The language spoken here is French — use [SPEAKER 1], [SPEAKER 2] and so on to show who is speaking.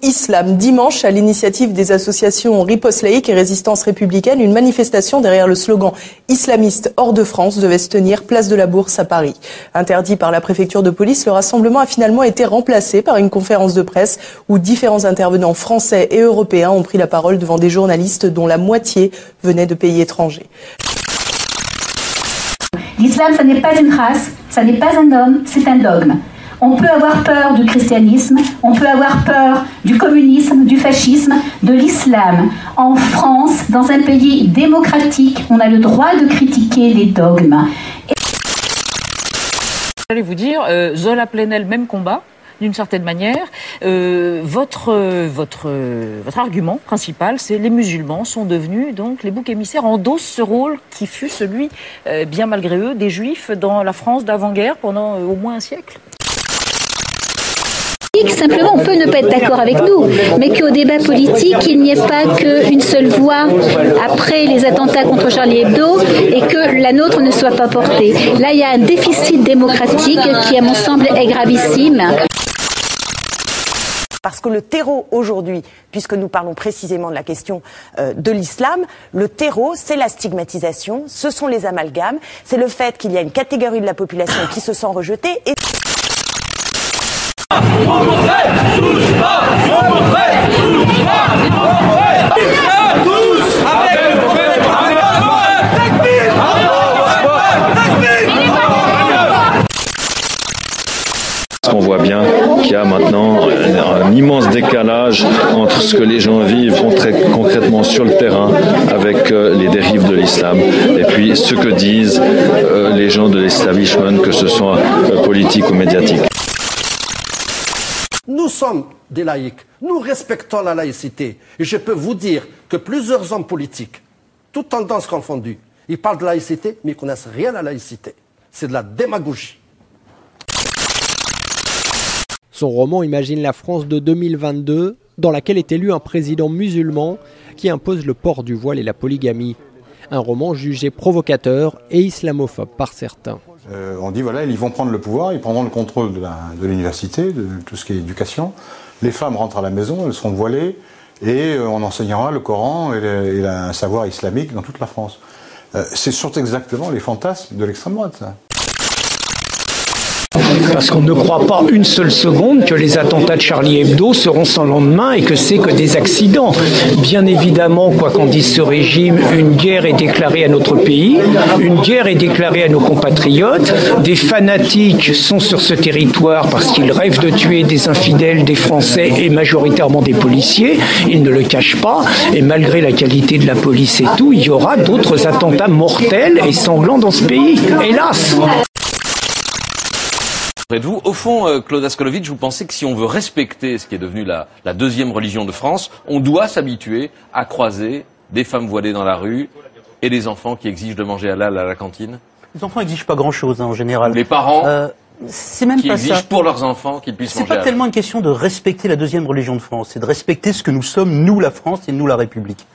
[SPEAKER 1] Islam. Dimanche, à l'initiative des associations Riposte laïque et Résistance républicaine, une manifestation derrière le slogan islamiste hors de France devait se tenir place de la Bourse à Paris. Interdit par la préfecture de police, le rassemblement a finalement été remplacé par une conférence de presse où différents intervenants français et européens ont pris la parole devant des journalistes dont la moitié venaient de pays étrangers.
[SPEAKER 2] L'islam, ça n'est pas une race, ça n'est pas un homme, c'est un dogme. On peut avoir peur du christianisme, on peut avoir peur du communisme, du fascisme, de l'islam. En France, dans un pays démocratique, on a le droit de critiquer les dogmes.
[SPEAKER 3] J'allais vous dire, Zola Plenel, même combat. D'une certaine manière, votre argument principal, c'est les musulmans sont devenus donc les boucs émissaires, endossent ce rôle qui fut celui, bien malgré eux, des juifs dans la France d'avant-guerre pendant au moins un siècle.
[SPEAKER 2] Simplement, on peut ne pas être d'accord avec nous, mais qu'au débat politique, il n'y ait pas qu'une seule voix après les attentats contre Charlie Hebdo et que la nôtre ne soit pas portée. Là, il y a un déficit démocratique qui, à mon sens, est gravissime.
[SPEAKER 4] Parce que le terreau aujourd'hui, puisque nous parlons précisément de la question de l'islam, le terreau, c'est la stigmatisation, ce sont les amalgames, c'est le fait qu'il y a une catégorie de la population qui se sent rejetée. Et...
[SPEAKER 5] On voit bien qu'il y a maintenant un immense décalage entre ce que les gens vivent concrètement sur le terrain avec les dérives de l'islam et puis ce que disent les gens de l'establishment, que ce soit politique ou médiatique.
[SPEAKER 6] Nous sommes des laïcs, nous respectons la laïcité. Et je peux vous dire que plusieurs hommes politiques, toutes tendances confondues, ils parlent de laïcité, mais ils ne connaissent rien à la laïcité. C'est de la démagogie.
[SPEAKER 7] Son roman imagine la France de 2022, dans laquelle est élu un président musulman qui impose le port du voile et la polygamie. Un roman jugé provocateur et islamophobe par certains.
[SPEAKER 8] On dit voilà, ils vont prendre le pouvoir, ils prendront le contrôle de l'université, de tout ce qui est éducation. Les femmes rentrent à la maison, elles seront voilées et on enseignera le Coran et un savoir islamique dans toute la France. Ce sont exactement les fantasmes de l'extrême droite, ça.
[SPEAKER 9] Parce qu'on ne croit pas une seule seconde que les attentats de Charlie Hebdo seront sans lendemain et que c'est que des accidents. Bien évidemment, quoi qu'en dise ce régime, une guerre est déclarée à notre pays, une guerre est déclarée à nos compatriotes, des fanatiques sont sur ce territoire parce qu'ils rêvent de tuer des infidèles, des Français et majoritairement des policiers, ils ne le cachent pas, et malgré la qualité de la police et tout, il y aura d'autres attentats mortels et sanglants dans ce pays, hélas.
[SPEAKER 10] Vous, au fond, Claude Askolovitch, vous pensez que si on veut respecter ce qui est devenu la deuxième religion de France, on doit s'habituer à croiser des femmes voilées dans la rue et des enfants qui exigent de manger halal à la cantine?
[SPEAKER 11] Les enfants n'exigent pas grand-chose en général.
[SPEAKER 10] Les parents
[SPEAKER 11] c'est même
[SPEAKER 10] qui
[SPEAKER 11] pas
[SPEAKER 10] exigent
[SPEAKER 11] ça.
[SPEAKER 10] pour leurs enfants qu'ils puissent manger
[SPEAKER 11] C'est pas tellement une question de respecter la deuxième religion de France, c'est de respecter ce que nous sommes, nous la France et nous la République.